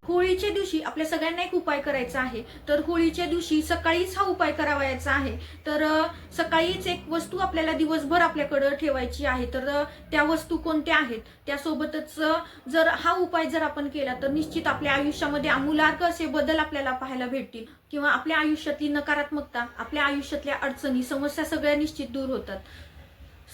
होळीच्या दिवशी आपल्या सगळ्यांना एक उपाय करायचा आहे. तर होळीच्या दिवशी सकाळीच हा उपाय करावायचा आहे. तर सकाळीच एक वस्तू आपल्याला दिवसभर आपल्याकडे ठेवायची आहे. तर त्या वस्तू कोणत्या आहेत, त्यासोबतच जर हा उपाय जर आपण केला तर निश्चित आपल्या आयुष्यामध्ये आमूलाग्र असे बदल आपल्याला पाहायला भेटतील किंवा आपल्या आयुष्यातली नकारात्मकता, आपल्या आयुष्यातल्या अडचणी, समस्या सगळ्या निश्चित दूर होतात.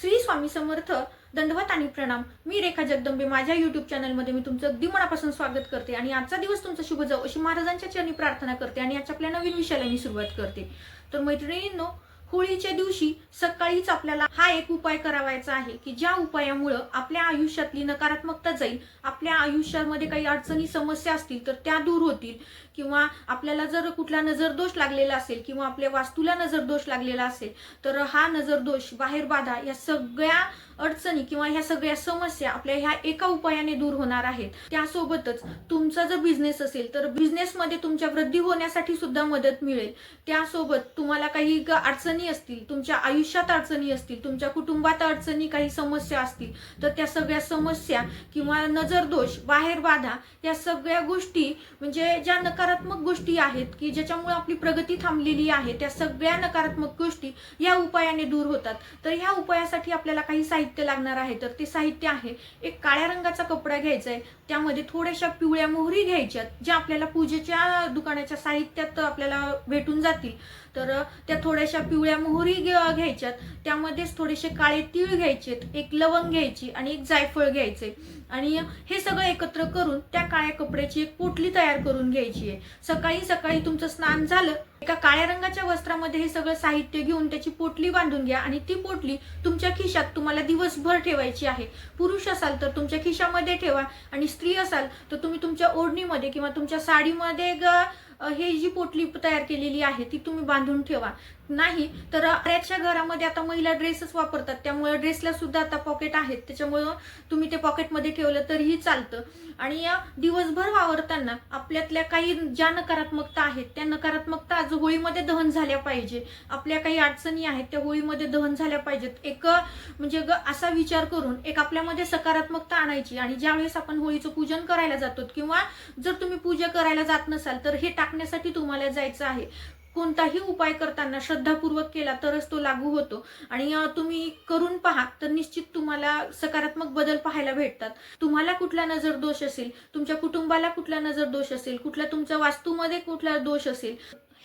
श्री स्वामी समर्थ. दंडवत आणि प्रणाम. मी रेखा जगदंबे. माझ्या युट्यूब चॅनलमध्ये मी तुमचं अगदी मनापासून स्वागत करते आणि आजचा दिवस तुमचा शुभ जावो अशी महाराजांच्या चरणी प्रार्थना करते आणि आजच्या आपल्या नवीन विषयाला मी सुरुवात करते. तर मैत्रिणींनो, होळीच्या दिवशी सकाळीच आपल्याला हा एक उपाय करावायचा आहे की ज्या उपायामुळे आपल्या आयुष्यातली नकारात्मकता जाईल, आपल्या आयुष्यामध्ये काही अडचणी, समस्या असतील तर त्या दूर होतील किंवा आपल्याला जर कुठला नजरदोष लागलेला असेल किंवा आपल्या वास्तूला नजरदोष लागलेला असेल तर हा नजरदोष, बाहेर बाधा, या सगळ्या अडचणी किंवा ह्या सगळ्या समस्या आपल्या ह्या एका उपायाने दूर होणार आहेत. त्यासोबतच तुमचा जर बिझनेस असेल तर बिझनेसमध्ये तुमच्या वृद्धी होण्यासाठी सुद्धा मदत मिळेल. त्यासोबत तुम्हाला काही अडचणी असतील, तुमच्या आयुष्यात अडचणी असतील, तुमच्या कुटुंबात अडचणी, काही समस्या असतील तर त्या सगळ्या समस्या किंवा नजरदोष, बाहेर बाधा, या सगळ्या गोष्टी म्हणजे ज्या नकारात्मक गोष्टी आहेत की ज्याच्यामुळे आपली प्रगती थांबलेली आहे, त्या सगळ्या नकारात्मक गोष्टी या उपायाने दूर होतात. तर ह्या उपायासाठी आपल्याला काही साहित्य लागणार आहे. तर ते साहित्य आहे, एक काळ्या रंगाचा कपडा घ्यायचा आहे, त्यामध्ये थोड्याशा पिवळ्या मोहरी घ्यायच्यात ज्या आपल्याला पूजेच्या दुकानाच्या साहित्यात आपल्याला भेटून जातील. तर त्या थोड्याशा पिवळ्या मोहरी घ्यायच्यात, त्यामध्येच थोडेसे काळे तीळ घ्यायचेत, एक लवंग घ्यायची आणि एक जायफळ घ्यायचे आणि हे सगळं एकत्र करून त्या काळ्या कपड्याची एक पोटली तयार करून घ्यायची आहे. सकाळी सकाळी तुमचं स्नान झालं, एका काळ्या रंगाच्या वस्त्रामध्ये हे सगळं साहित्य घेऊन त्याची पोटली बांधून घ्या आणि ती पोटली तुमच्या खिशात तुम्हाला दिवसभर ठेवायची आहे. पुरुष असाल तर तुमच्या खिशामध्ये ठेवा आणि स्त्री असाल तर तुम्ही तुमच्या ओढणीमध्ये किंवा तुमच्या साडीमध्ये हे जी पोटली तयार केलेली आहे ती तुम्ही बांधून ठेवा. नाही तर बऱ्याचशा घरामध्ये आता महिला ड्रेसच वापरतात, त्यामुळे ड्रेसला सुद्धा आता पॉकेट आहेत, त्याच्यामुळे तुम्ही ते पॉकेटमध्ये ठेवलं तरीही चालतं. आणि या दिवसभर वावरताना आपल्यातल्या काही ज्या नकारात्मकता आहेत त्या नकारात्मकता आज होळीमध्ये दहन झाल्या पाहिजे. आपल्या काही अडचणी आहेत त्या होळीमध्ये दहन झाल्या पाहिजेत. एक म्हणजे असा विचार करून एक आपल्यामध्ये सकारात्मकता आणायची आणि ज्यावेळेस आपण होळीचं पूजन करायला जातो किंवा जर तुम्ही पूजा करायला जात नसाल तर हे टाकण्यासाठी तुम्हाला जायचं आहे. कोणताही उपाय करताना श्रद्धापूर्वक केला तरच तो लागू होतो आणि तुम्ही करून पहा तर निश्चित तुम्हाला सकारात्मक बदल पाहायला भेटतात. तुम्हाला कुठला नजर दोष असेल, तुमच्या कुटुंबाला कुठला नजर दोष असेल, कुठल्या तुमच्या वास्तूमध्ये कुठला दोष असेल,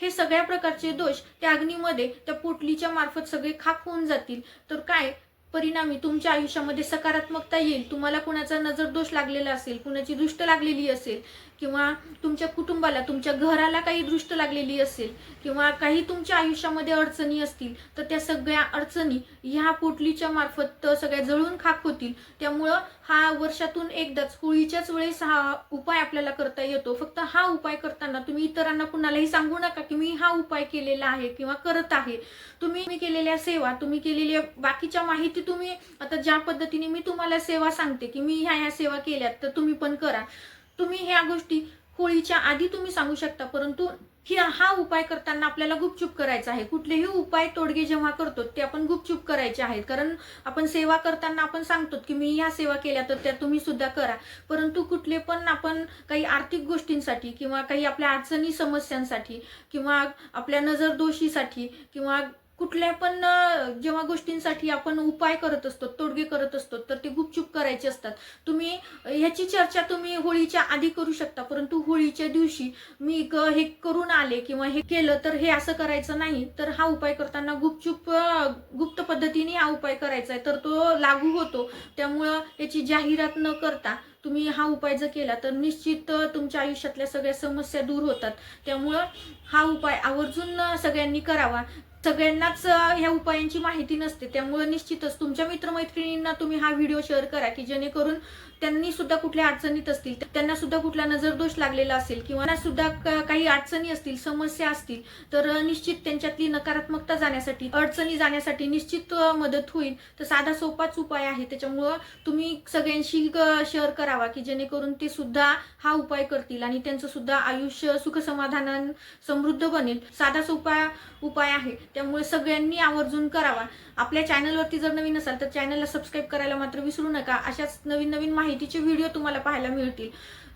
हे सगळ्या प्रकारचे दोष त्या अग्नीमध्ये, त्या पोटलीच्या मार्फत सगळे खाक होऊन जातील. तर काय परिणामी तुमच्या आयुष्यामध्ये सकारात्मकता येईल. तुम्हाला कुणाचा नजरदोष लागलेला असेल, कुणाची दृष्ट लागलेली असेल किंवा तुमच्या कुटुंबाला, तुमच्या घराला काही दृष्ट लागलेली असेल किंवा काही तुमच्या आयुष्यामध्ये अडचणी असतील तर त्या सगळ्या अडचणी ह्या पोटलीच्या मार्फत सगळ्या जळून खाक होतील. त्यामुळं हा वर्षातून एकदाच होळीच्याच वेळेस हा उपाय आपल्याला करता येतो. फक्त हा उपाय करताना तुम्ही इतरांना कुणालाही सांगू नका की मी हा उपाय केलेला आहे किंवा करत आहे. तुम्ही केलेल्या सेवा, तुम्ही केलेल्या बाकीच्या माहिती, तुम्ही आता ज्या पद्धतीने मी तुम्हाला सेवा सांगते की मी ह्या सेवा केल्यात तर तुम्ही पण करा. तुम्ही ह्या गोष्टी होळीच्या आधी तुम्ही सांगू शकता, परंतु हा उपाय करताना आपल्याला गुपचूप करायचा आहे. कुठलेही उपाय तोडगे जेव्हा करतो ते आपण गुपचूप करायचे आहेत. कारण आपण सेवा करताना आपण सांगतो की मी ह्या सेवा केल्या तर त्या तुम्ही सुद्धा करा, परंतु कुठले पण आपण काही आर्थिक गोष्टींसाठी किंवा काही आपल्या अडचणी, समस्यांसाठी किंवा आपल्या नजरदोषीसाठी किंवा कुठल्या पण जेव्हा गोष्टींसाठी आपण उपाय करत असतो, तोडगे करत असतो तर ते गुपचूप करायचे असतात. तुम्ही ह्याची चर्चा तुम्ही होळीच्या आधी करू शकता, परंतु होळीच्या दिवशी मी हे करून आले किंवा हे केलं तर हे असं करायचं नाही. तर हा उपाय करताना गुपचूप, गुप्त पद्धतीने हा उपाय करायचा आहे तर तो लागू होतो. त्यामुळं याची जाहिरात न करता तुम्ही हा उपाय जर केला तर निश्चित तुमच्या आयुष्यातल्या सगळ्या समस्या दूर होतात. त्यामुळं हा उपाय आवर्जून सगळ्यांनी करावा. सगळ्यांनाच ह्या उपायांची माहिती नसते, त्यामुळे निश्चितच तुमच्या मित्रमैत्रिणींना तुम्ही हा व्हिडिओ शेअर करा की जेणेकरून त्यांनी सुद्धा कुठल्या अडचणीत असतील, त्यांना सुद्धा कुठला नजरदोष लागलेला असेल किंवा त्यांना सुद्धा काही अडचणी असतील, समस्या असतील तर निश्चित त्यांच्यातली नकारात्मकता जाण्यासाठी, अडचणी जाण्यासाठी निश्चित मदत होईल. तर साधा सोपाच उपाय आहे, त्याच्यामुळं तुम्ही सगळ्यांशी शेअर करावा की जेणेकरून ते सुद्धा हा उपाय करतील आणि त्यांचं सुद्धा आयुष्य सुख समाधानाने समृद्ध बनेल. साधा सोपा उपाय आहे. त्यामुळे सगळ्यांनी आवर्जून करावा. आपल्या चॅनलवरती जर नवीन असाल तर चॅनलला सबस्क्राईब करायला मात्र विसरू नका. अशाच नवीन नवीन माहितीचे व्हिडिओ तुम्हाला पाहायला मिळतील.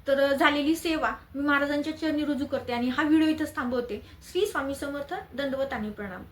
तर झालेली सेवा मी महाराजांच्या चरणी रुजू करते आणि हा व्हिडिओ इथंच थांबवते. श्री स्वामी समर्थ. दंडवत आणि प्रणाम.